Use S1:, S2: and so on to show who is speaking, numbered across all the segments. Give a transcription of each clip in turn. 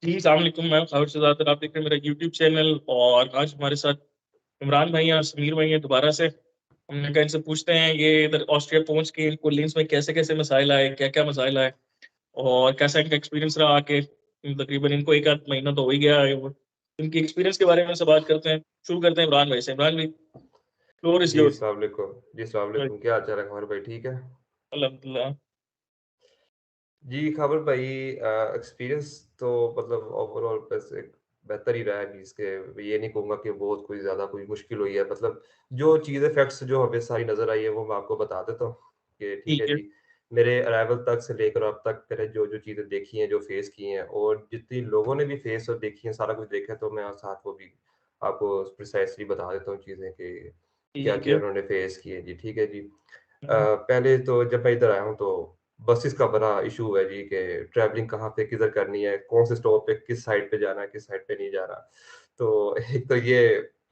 S1: जी, अस्सलाम वालेकुम। मैं ख़ालिद शहज़ाद, आप देख रहे हैं मेरा यूट्यूब चैनल और आज हमारे साथ इमरान भाई हैं और समीर भाई हैं दोबारा से। हमने कहा इनसे पूछते हैं ये इधर ऑस्ट्रिया पहुँच के इनको लिंक्स में कैसे-कैसे मसाइल आए, क्या-क्या मसाइल आए और कैसा इनका एक्सपीरियंस रहा आके। तकरीबन इनको 1 आध महीना तो हो ही गया है वो। इनके एक्सपीरियंस के बारे में से बात करते हैं। शुरू करते हैं इमरान भाई से। इमरान भाई, फ्लोर इज़
S2: जी,
S1: योर्स।
S2: अस्सलाम वालेकुम। जी, अस्सलाम
S1: राइट,
S2: वालेकुम। क्या हाल-चाल है खबर भाई, ठीक है?
S1: अल्हम्दुलिल्लाह।
S2: जी, खबर भाई एक्सपीरियंस तो मतलब ओवरऑल वैसे बेहतर ही रहा है, इसके ये नहीं कहूँगा कि बहुत कोई ज़्यादा कोई मुश्किल हुई है। मतलब जो चीज़ें फैक्ट्स जो हमें सारी नज़र आई है, वो मैं आपको बता देता हूँ कि ठीक है
S1: ठीक है।
S2: जी। मेरे अराइवल तक से लेकर अब तक मैंने जो-जो चीज़ें देखी हैं, जो फेस की हैं और जितनी लोगों ने भी फेस और देखी हैं, सारा कुछ देखा है, तो मैं साथ वो भी आपको प्रिसाइज़ली बता देता हूँ चीज़ें कि
S1: ठीक
S2: क्या-क्या
S1: है।
S2: उन्होंने फेस की हैं जी, ठीक है जी।
S1: हुँ,
S2: पहले तो जब मैं इधर आया हूँ तो बसेस का बड़ा इश्यू है जी कि ट्रैवलिंग कहाँ पे किधर करनी है, कौन से स्टॉप पे किस साइड पे जाना है, किस साइड पे नहीं जाना। तो एक तो ये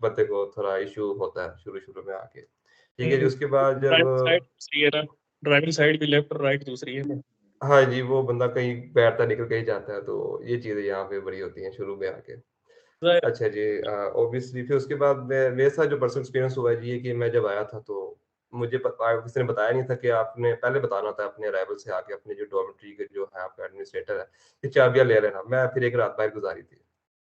S2: बंदे को थोड़ा इश्यू होता है शुरू-शुरू में आके। ठीक है जी,
S1: हुँ।
S2: उसके बाद जब
S1: ड्राइविंग साइड दूसरी है ना, ड्राइविंग साइड भी लेफ्ट और राइट दूसरी है।
S2: हाँ जी, वो बंदा कहीं बैठता निकल के ही जाता है, तो ये चीज़ें यहाँ पे बड़ी होती हैं शुरू में आके।
S1: ज़ाहिर है।
S2: अच्छा जी ऑब्वियसली फिर उसके बाद मैं मेरे साथ जो पर्सनल एक्सपीरियंस हुआ जी, ये कि मैं जब आया था तो मुझे किसी ने बताया नहीं था कि आपने पहले बताना था अपने अराइवल से आके अपने जो डॉर्मिटरी के जो है आपका एडमिनिस्ट्रेटर है, कि चाबियाँ ले लेना। मैं फिर एक रात बाहर गुज़ारी थी।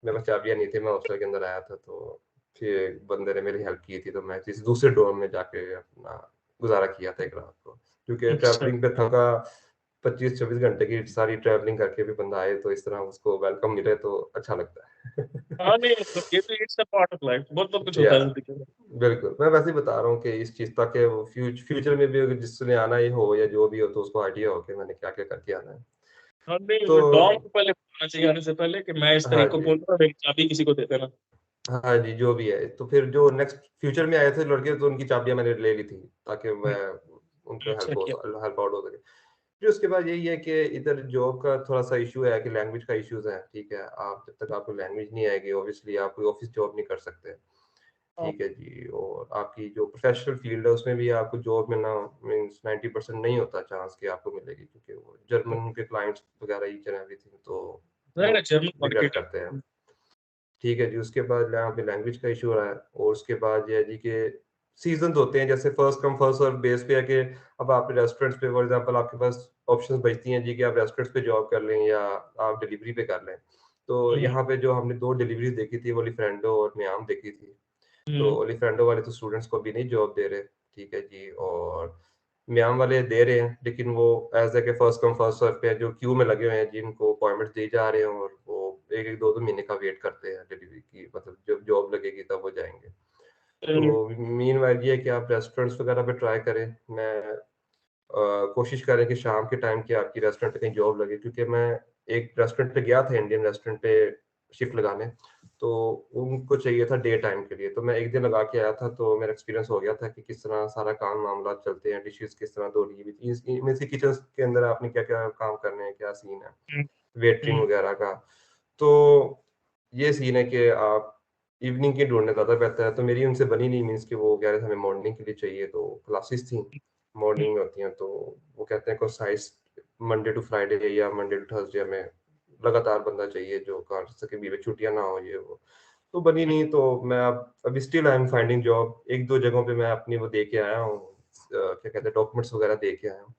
S2: मेरे पास चाबियाँ नहीं थी, मैं हॉस्टल के अंदर आया था तो फिर एक बंदे ने मेरी हेल्प की थी, तो मैं किसी दूसरे डॉर्म में जाके अपना गुज़ारा किया था एक रात को। क्योंकि
S1: अच्छा।
S2: ट्रैवलिंग पे थका 25-26 घंटे की सारी ट्रैवलिंग करके भी बंदा आए तो इस तरह उसको वेलकम मिले तो अच्छा लगता है।
S1: हाँ, नहीं मतलब ये तो it's a part of life. बहुत-बहुत कुछ
S2: या
S1: होता है ज़िंदगी में।
S2: बिल्कुल, मैं वैसे ही बता रहा हूँ कि इस चीज़ ताकि वो फ्यूचर में भी अगर जिसने आना ही हो या जो भी हो तो उसको आइडिया हो कि मैंने क्या-क्या करके आना है।
S1: हाँ, नहीं
S2: तो
S1: वो डॉम को पहले बताना चाहिए आने से पहले कि मैं इस
S2: हाँ
S1: तारीख को
S2: जी।
S1: पहुँचूँगा, मेरी चाबी किसी को दे देना।
S2: हाँ जी, जो भी है। तो फिर जो नेक्स्ट फ्यूचर में आए थे लड़के तो उनकी चाबियाँ मैंने ले ली थी, ताकि
S1: हुँ,
S2: मैं उनको
S1: अच्छा किया।
S2: हेल्प आउट हो सके। फिर उसके बाद यही है कि इधर जॉब का थोड़ा-सा इश्यू है कि लैंग्वेज का इश्यूज़ है, ठीक है? आप जब तक आपको लैंग्वेज नहीं आएगी ऑब्वियसली आप कोई ऑफ़िस जॉब नहीं कर सकते।
S1: हाँ,
S2: ठीक है जी, और आपकी जो प्रोफ़ेशनल फ़ील्ड है उसमें भी आपको जॉब मिलना मीन्स 90% नहीं होता चांस कि आपको मिलेगी क्योंकि वो जर्मन के क्लाइंट्स वगैरह ईच एंड एवरीथिंग तो
S1: ज़ाहिर
S2: वो
S1: है जर्मन
S2: रिग्रेट
S1: मार्केट
S2: करते हैं।
S1: है।
S2: ठीक है जी, उसके बाद यहाँ पे लैंग्वेज का इश्यू रहा है और उसके बाद ये है जी कि सीज़न्स होते हैं जैसे first come first serve base पे है कि अब आप रेस्टोरेंट्स पे फॉर एग्ज़ाम्पल आपके पास ऑप्शंस बचती हैं जी कि आप रेस्टोरेंट्स पे जॉब कर लें या आप डिलीवरी पे कर लें। तो
S1: हुँ,
S2: यहाँ पे जो हमने 2 डिलीवरीज़ देखी थी, वो लिफ़्रेंडो और म्याम देखी थी।
S1: हुँ,
S2: तो लिफ़्रेंडो वाले तो स्टूडेंट्स को अभी नहीं जॉब दे रहे, ठीक है जी और म्याम वाले दे रहे हैं, लेकिन वो ऐज़ है कि फर्स्ट कम फर्स्ट सर्व पे है, जो क्यू में लगे हुए हैं, जिनको अपॉइंटमेंट्स दी जा रहे हैं और वो 1-1, 2-2 महीने का वेट करते हैं डिलीवरी की मतलब जब जॉब लगेगी तब वो जाएँगे।
S1: हुँ,
S2: तो मीनवाइल ये है कि आप रेस्टोरेंट्स वगैरह पे ट्राई करें। कोशिश करें कि शाम के टाइम की आपकी रेस्टोरेंट पे कहीं जॉब लगे क्योंकि मैं एक रेस्टोरेंट पे गया था इंडियन रेस्टोरेंट पे शिफ्ट लगाने, तो उनको चाहिए था डे टाइम के लिए, तो मैं 1 दिन लगा के आया था, तो मेरा एक्सपीरियंस हो गया था कि किस तरह सारा काम मामला चलते हैं, डिशेज़ किस तरह धोनी हुई थी। इनमें से किचन के अंदर आपने क्या-क्या काम करने हैं, क्या सीन है,
S1: हुँ,
S2: वेटरिंग
S1: हुँ,
S2: वगैरह का। तो ये सीन है कि आप इवनिंग की ढूँढना ज़्यादा बेहतर है, तो मेरी उनसे बनी नहीं मीन्स कि वो कह रहे थे हमें मॉर्निंग के लिए चाहिए, तो क्लासेस थी,
S1: हुँ,
S2: मॉर्निंग में होती हैं, तो वो कहते हैं कोर्साइज़ मंडे टू फ्राइडे या मंडे टू थर्सडे हमें लगातार बंदा चाहिए जो कर सके, बीच में छुट्टियाँ ना हो ये वो। तो बनी
S1: हुँ,
S2: नहीं तो मैं अब अभी still I am finding job 1-2 जगहों पे मैं अपनी वो दे के आया हूँ क्या कहते हैं डॉक्यूमेंट्स वगैरह दे के आया हूँ।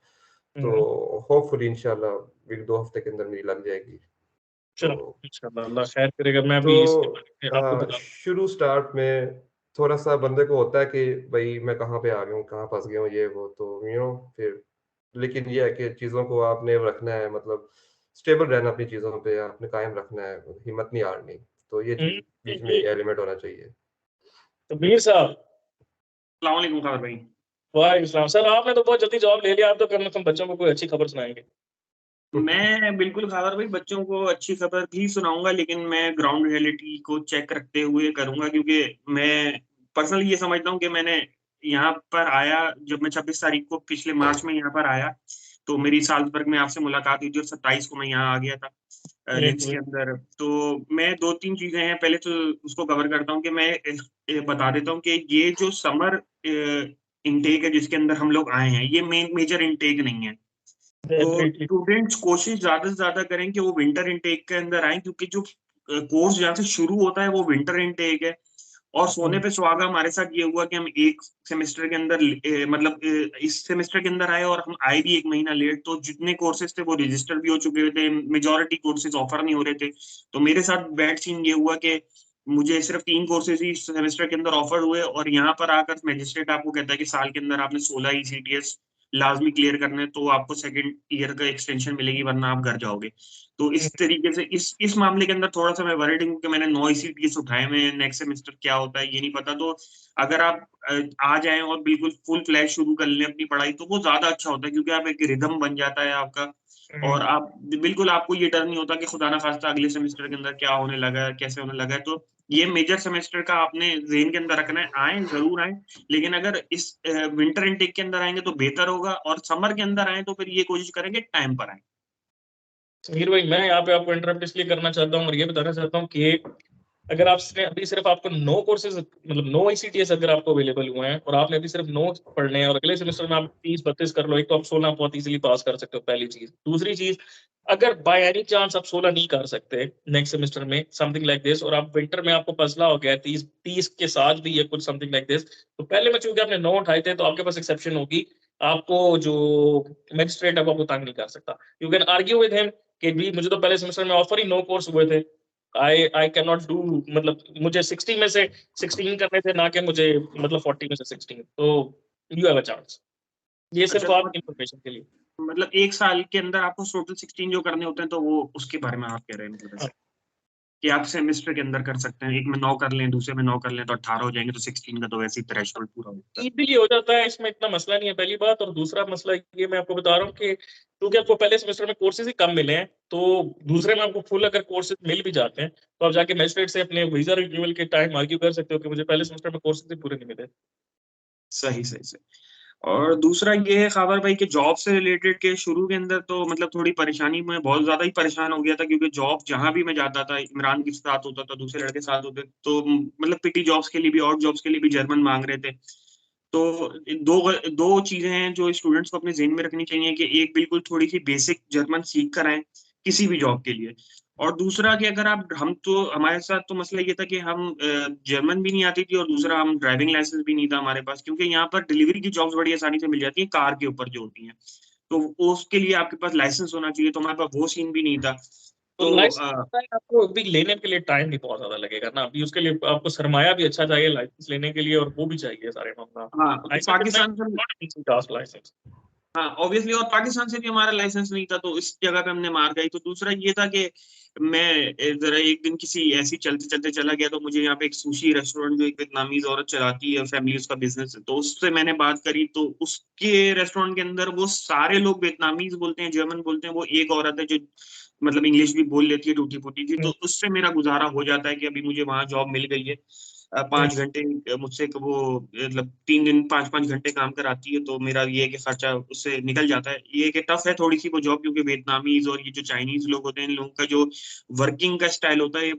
S1: हुँ।
S2: तो होपफुली इंशाल्लाह 1-2 हफ्ते के अंदर मेरी लग जाएगी।
S1: चलो,
S2: तो
S1: इंशाअल्लाह अल्लाह खैर करेगा। मैं
S2: तो
S1: भी इसके बारे में आपको बता
S2: शुरू स्टार्ट में थोड़ा-सा बंदे को होता है कि भई मैं कहाँ पे आ गया हूँ, कहाँ फँस गया हूँ, ये वो तो फिर लेकिन ये है कि चीज़ों को आपने रखना है मतलब स्टेबल रहना अपनी चीज़ों पे, आपने कायम रखना है, हिम्मत नहीं हारनी। तो ये
S1: हुँ,
S2: चीज़ बीच में
S1: ये
S2: एलिमेंट होना चाहिए।
S1: तो मीर साहब,
S3: अस्सलाम वालेकुम ख़ादर भाई।
S1: वालेकुम सलाम। सर आपने तो बहुत जल्दी जवाब ले लिया, आप तो कम से कम बच्चों को कोई अच्छी खबर सुनाएँगे।
S3: मैं बिल्कुल ख़ादर भाई बच्चों को अच्छी खबर भी सुनाऊँगा लेकिन मैं ग्राउंड रियलिटी को चेक रखते हुए करूँगा क्योंकि मैं पर्सनली ये समझता हूँ कि मैंने यहाँ पर आया जब मैं 26 तारीख को पिछले मार्च में यहाँ पर आया, तो मेरी साल्ज़बर्ग में आपसे मुलाकात हुई थी और 27 को मैं यहाँ आ गया था लिंक्स
S1: बिल्कुल।
S3: के अंदर। तो मैं 2-3 चीज़ें हैं, पहले तो उसको कवर करता हूँ कि मैं बता देता हूँ कि ये जो समर इनटेक है जिसके अंदर हम लोग आए हैं, ये मेजर इनटेक नहीं है। तो
S1: डेफिनेटली।
S3: स्टूडेंट्स कोशिश ज्यादा से ज्यादा करें कि वो विंटर इनटेक के अंदर आए, क्योंकि जो कोर्स जहाँ से शुरू होता है वो विंटर इनटेक है। और सोने पे सुहागा हमारे साथ ये हुआ कि हम एक सेमेस्टर के अंदर मतलब इस सेमेस्टर के अंदर आए और हम आए भी 1 महीना लेट। तो जितने कोर्सेज थे वो रजिस्टर भी हो चुके थे, मेजोरिटी कोर्सेज ऑफर नहीं हो रहे थे। तो मेरे साथ बैड सीन ये हुआ कि मुझे सिर्फ 3 कोर्सेज ही सेमेस्टर के अंदर ऑफर हुए, और यहाँ पर आकर मैजिस्ट्रेट आपको कहता है कि साल के अंदर आपने 16 ECTS लाजमी क्लियर करने, तो आपको सेकंड ईयर का एक्सटेंशन मिलेगी, वरना आप घर जाओगे। तो इस तरीके से इस मामले के अंदर थोड़ा सा मैं वरीड हूँ कि मैंने 9 ECTS उठाए में, नेक्स्ट सेमेस्टर क्या होता है ये नहीं पता। तो अगर आप आ जाएं और बिल्कुल फुल फ्लैश शुरू कर लें अपनी पढ़ाई, तो वो ज्यादा अच्छा होता है, क्योंकि आप एक रिदम बन जाता है आपका। और आप बिल्कुल, आपको ये डर नहीं होता कि खुदा ना खास्ता अगले सेमेस्टर के अंदर क्या होने लगा है, कैसे होने लगा है। तो ये मेजर सेमेस्टर का आपने ज़हन के अंदर रखना है। आए जरूर आए, लेकिन अगर इस विंटर इनटेक के अंदर आएंगे तो बेहतर होगा, और समर के अंदर आए तो फिर ये कोशिश करेंगे टाइम पर आए।
S1: समीर भाई, मैं यहाँ पे आपको इंटरप्ट इसलिए करना चाहता हूँ और ये बताना चाहता हूँ कि अगर आपने अभी सिर्फ आपको 9 कोर्सेज मतलब 9 ICTS अगर आपको अवेलेबल हुए हैं और आपने अभी सिर्फ 9 पढ़ने हैं और अगले सेमेस्टर में आप 30-32 कर लो, एक तो आप 16 बहुत इजीली पास कर सकते हो, पहली चीज। दूसरी चीज, अगर बाय एनी चांस आप 16 नहीं कर सकते नेक्स्ट सेमेस्टर में समथिंग लाइक दिस, और आप विंटर में आपको पसला हो गया 30 के साथ भी, या कुछ समथिंग लाइक दिस, तो पहले में चूंकि आपने 9 उठाए थे तो आपके पास एक्सेप्शन होगी। आपको जो मैजिस्ट्रेट है वो आपको तंग नहीं कर सकता। You can argue with him कि भी मुझे तो पहले सेमेस्टर में ऑफर ही 9 कोर्स हुए थे, आई कैन नॉट डू, मतलब मुझे 60 में से 16 करने थे, ना कि मुझे मतलब 40 में से 16। तो यू हैव अ चांस। ये सिर्फ
S3: अच्छा,
S1: आप इंफॉर्मेशन के लिए।
S3: मतलब 1 साल के अंदर आपको टोटल 16 जो करने होते हैं, तो वो उसके बारे में आप कह रहे हैं, मतलब ऐसे कि आप सेमेस्टर के अंदर कर सकते हैं, एक में 9 कर लें, दूसरे में 9 कर लें तो 18 हो जाएंगे, तो 16 का तो वैसे ही थ्रेशोल्ड पूरा होता है।
S1: इजीली हो जाता है, इसमें इतना मसला नहीं है, पहली बात। और दूसरा मसला ये मैं आपको बता रहा हूँ कि क्योंकि आपको पहले सेमेस्टर में कोर्सेज ही कम मिले हैं, तो दूसरे में आपको फुल अगर कोर्सेज मिल भी जाते हैं तो आप जाके मैजिस्ट्रेट से अपने वीजा रिन्यूअल के टाइम आर्ग्यू कर सकते हो कि मुझे पहले सेमेस्टर में कोर्सेज ही पूरे नहीं मिले।
S3: सही सही सही। और दूसरा ये है खाबर भाई कि जॉब से रिलेटेड के शुरू के अंदर तो मतलब थोड़ी परेशानी, में बहुत ज्यादा ही परेशान हो गया था, क्योंकि जॉब जहां भी मैं जाता था, इमरान के साथ होता था, दूसरे लड़के साथ होते, तो मतलब पिटी जॉब्स के लिए भी और जॉब्स के लिए भी जर्मन मांग रहे थे। तो दो दो चीजें हैं जो स्टूडेंट्स को अपने जहन में रखनी चाहिए, कि एक बिल्कुल थोड़ी सी बेसिक जर्मन सीख कर आए किसी भी जॉब के लिए। और दूसरा कि अगर आप, हम तो हमारे साथ तो मसला ये था कि हम जर्मन भी नहीं आती थी, और दूसरा हम ड्राइविंग लाइसेंस भी नहीं था हमारे पास, क्योंकि यहाँ पर डिलीवरी की जॉब्स बड़ी आसानी से मिल जाती है कार के ऊपर जो होती हैं। तो उसके लिए आपके पास लाइसेंस होना चाहिए, तो हमारे पास वो सीन भी नहीं था।
S1: तो
S3: तो
S1: लाइसेंस आपको अभी लेने के लिए टाइम भी बहुत ज्यादा लगेगा ना, अभी उसके लिए आपको सरमाया भी अच्छा चाहिए लाइसेंस लेने के लिए, और वो भी चाहिए सारे मामला।
S3: हाँ, तो पाकिस्तान से,
S1: लाइसेंस।
S3: हाँ ऑब्वियसली, और पाकिस्तान से भी हमारा लाइसेंस नहीं था, तो इस जगह पे हमने मार गई। तो दूसरा ये था कि मैं जरा एक दिन किसी ऐसी चलते चलते चला गया, तो मुझे यहाँ पे एक सुशी रेस्टोरेंट जो एक वियतनामीज औरत चलाती है, फैमिली उसका बिजनेस है, तो उससे मैंने बात करी। तो उसके रेस्टोरेंट के अंदर वो सारे लोग वियतनामीज बोलते हैं, जर्मन बोलते हैं, वो एक औरत है जो मतलब इंग्लिश भी बोल लेती है टूटी फूटी सी। तो उससे मेरा गुजारा हो जाता है कि अभी मुझे वहां जॉब मिल गई है। 5 घंटे मुझसे वो मतलब 3 दिन 5-5 घंटे काम कराती है, तो मेरा ये है कि खर्चा उससे निकल जाता है। ये कि टफ है थोड़ी सी वो जॉब, क्योंकि वियतनामीज और ये जो चाइनीज लोग होते हैं, इन लोगों का जो वर्किंग का स्टाइल होता है,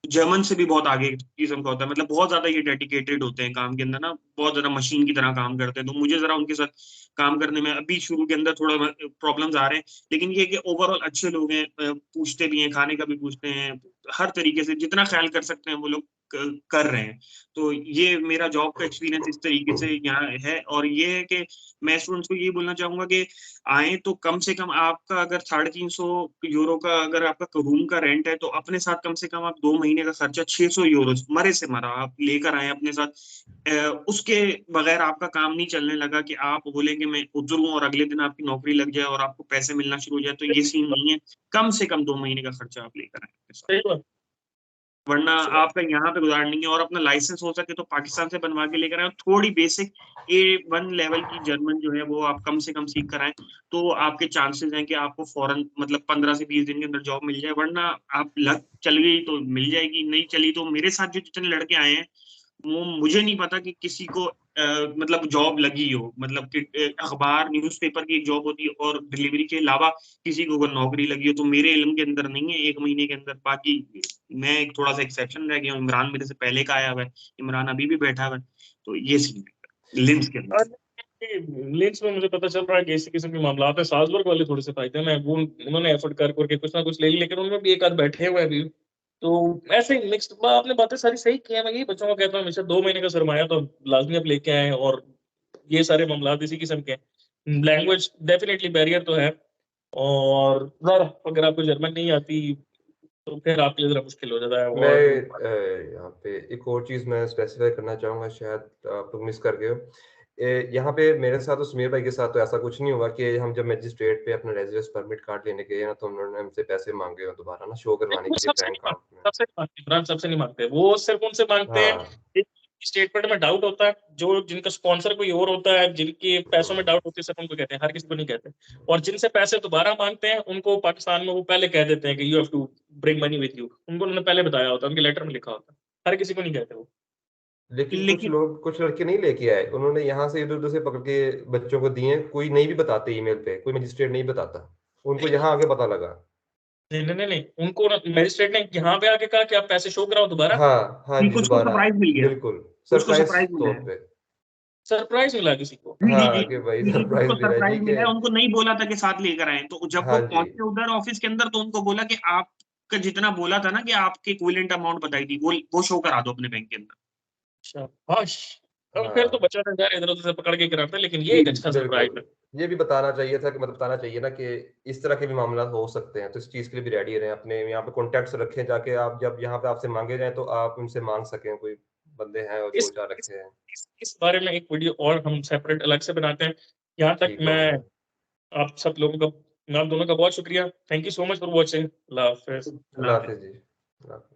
S3: जर्मन से भी बहुत आगे किस्म का होता है। मतलब बहुत ज्यादा ये डेडिकेटेड होते हैं काम के अंदर ना, बहुत ज्यादा मशीन की तरह काम करते हैं। तो मुझे जरा उनके साथ काम करने में अभी शुरू के अंदर थोड़ा प्रॉब्लम्स आ रहे हैं, लेकिन ये कि ओवरऑल अच्छे लोग हैं, पूछते भी हैं, खाने का भी पूछते हैं, हर तरीके से जितना ख्याल कर सकते हैं वो लोग कर रहे हैं। तो ये मेरा जॉब का एक्सपीरियंस इस तरीके से यहाँ है। और ये है कि मैं स्टूडेंट्स को ये बोलना चाहूंगा कि आए तो कम से कम आपका अगर 350 यूरो का अगर आपका रूम का रेंट है, तो अपने साथ कम से कम आप 2 महीने का खर्चा 600 यूरो मरे से मरा आप लेकर आए अपने साथ। उसके बगैर आपका काम नहीं चलने लगा कि आप बोलेंगे मैं उतरूं और अगले दिन आपकी नौकरी लग जाए और आपको पैसे मिलना शुरू हो जाए, तो ये सीन नहीं है। कम से कम 2 महीने का खर्चा आप लेकर आए अपने साथ,
S1: सही बात।
S3: वरना आपका यहाँ पे गुजारा नहीं है। और अपना लाइसेंस हो सके तो पाकिस्तान से बनवा के लेकर आए, थोड़ी बेसिक A1 लेवल की जर्मन जो है वो आप कम से कम सीख कर आए, तो आपके चांसेस हैं कि आपको फौरन मतलब 15 से 20 दिन के अंदर जॉब मिल जाए। वरना आप लग चल गई तो मिल जाएगी, नहीं चली तो मेरे साथ जो जितने लड़के आए हैं, वो मुझे नहीं पता कि किसी को मतलब जॉब लगी हो, मतलब कि अखबार न्यूज़पेपर की एक जॉब होती है और डिलीवरी के अलावा किसी को अगर नौकरी लगी हो, तो मेरे इल्म के अंदर नहीं है 1 महीने के अंदर। बाकी मैं एक थोड़ा सा एक्सेप्शन रह गया हूँ, इमरान मेरे से पहले का आया हुआ है, इमरान अभी भी बैठा हुआ है। तो ये सीन है लिम्स के
S1: और
S3: अंदर।
S1: लिंक्स में मुझे पता चल रहा है कि इसी किस्म के मामला है। साल्जबर्ग वाले थोड़े से फायदे में, वो उन्होंने एफर्ट कर करके कुछ ना कुछ ले ली, लेकिन उनमें भी एक आध बैठे हुए हैं अभी। तो ऐसे ही मिक्स्ड, आपने बातें सारी सही की है। मैं यही बच्चों को कहता हूँ हमेशा 2 महीने का सरमाया तो लाजमी आप लेके आए, और ये सारे मामला इसी किस्म के हैं। लैंग्वेज डेफिनेटली बैरियर तो है, और अगर आपको जर्मन नहीं आती तो फिर आपके लिए जरा मुश्किल हो जाता है।
S2: मैं
S1: और
S2: यहाँ पे एक और चीज़ मैं स्पेसिफाई करना चाहूँगा, शायद आप लोग मिस कर गए हो। यहाँ पे मेरे साथ और समीर भाई के साथ तो ऐसा कुछ नहीं हुआ कि हम जब मजिस्ट्रेट पे अपना रेजिडेंस परमिट कार्ड लेने गए ना, तो उन्होंने हमसे पैसे मांगे हो दोबारा ना शो करवाने
S1: वो
S2: के लिए
S1: सबसे
S2: बैंक
S1: नहीं मांगते,
S2: अकाउंट में।
S1: सबसे नहीं मांगते इमरान, सबसे नहीं मांगते। वो सिर्फ उनसे मांगते हैं
S2: हाँ,
S1: स्टेटमेंट में डाउट होता है, जो जिनका स्पॉन्सर कोई और होता है, जिनके पैसों में
S2: हुँ।
S1: डाउट होती है, सिर्फ उनको कहते हैं, हर किसी को नहीं कहते। और जिनसे पैसे दोबारा मांगते हैं उनको पाकिस्तान में वो पहले कह देते हैं कि you have to bring money with you. उनको उन्होंने पहले बताया होता है, उनके लेटर में लिखा होता है। हर किसी को नहीं कहते वो।
S2: लेकिन कुछ
S3: लेकिन
S2: लोग, कुछ लड़के नहीं लेके आए, उन्होंने यहाँ से इधर-उधर से पकड़ के बच्चों को दिए, कोई नहीं भी बताते ईमेल पे, कोई मजिस्ट्रेट नहीं बताता। उनको यहाँ आके पता लगा।
S1: नहीं नहीं नहीं नहीं, उनको मैजिस्ट्रेट ने यहाँ पे आके कहा कि आप पैसे शो कराओ दोबारा।
S2: हाँ, हाँ
S3: जी,
S2: जी,
S3: कुछ को
S2: दोबारा,
S3: सरप्राइज मिल गया,
S2: बिल्कुल,
S3: कुछ को
S2: सरप्राइज़
S3: सरप्राइज मिला
S2: तौर
S3: है।
S2: पे।
S1: सरप्राइज मिला किसी को।
S3: जी, जी,
S2: हाँ,
S3: जी।
S2: कि भाई
S3: जी, जी, कुछ
S2: सरप्राइज़
S3: को
S2: मिला है जी
S3: सरप्राइज
S2: के
S3: मिला है, उनको नहीं बोला था कि साथ लेकर आएँ, तो जब वो
S2: हाँ जी,
S3: पहुँचे उधर ऑफिस के अंदर तो उनको बोला कि आपका जितना बोला था ना कि आपके इक्विवेलेंट अमाउंट बताई थी, वो शो करा दो अपने बैंक के अंदर।
S1: शाबाश। अब फिर तो
S2: हाँ।
S1: बचा था यार, इधर-उधर से पकड़ के कराता, लेकिन ये
S3: जी,
S1: एक
S3: जी।
S1: अच्छा सरप्राइज
S2: बिल्कुल,
S1: है।
S2: ये भी बताना चाहिए था कि मतलब बताना चाहिए ना कि इस तरह के भी मामला हो सकते हैं, तो इस चीज़ के लिए भी रेडी रहें, अपने यहाँ पे कॉन्टैक्ट्स रखें, जाके आप जब यहाँ पे आपसे माँगे जाएँ, तो आप उनसे माँग सकें, कोई बंदे हैं और
S1: इस
S2: 2-4
S1: इस
S2: रखे हैं।
S1: इस बारे में एक वीडियो और हम सेपरेट अलग से बनाते हैं। यहाँ तक
S2: ठीक हो
S1: मैं
S2: गया।
S1: आप सब लोगों का, मैं आप दोनों का बहुत शुक्रिया। Thank you so much for watching. अल्लाह हाफ़िज़।
S3: अल्लाह
S2: अल्लाह
S3: हाफ़िज़।
S2: हाफ़िज़ जी। अल्लाह हाफ़िज़।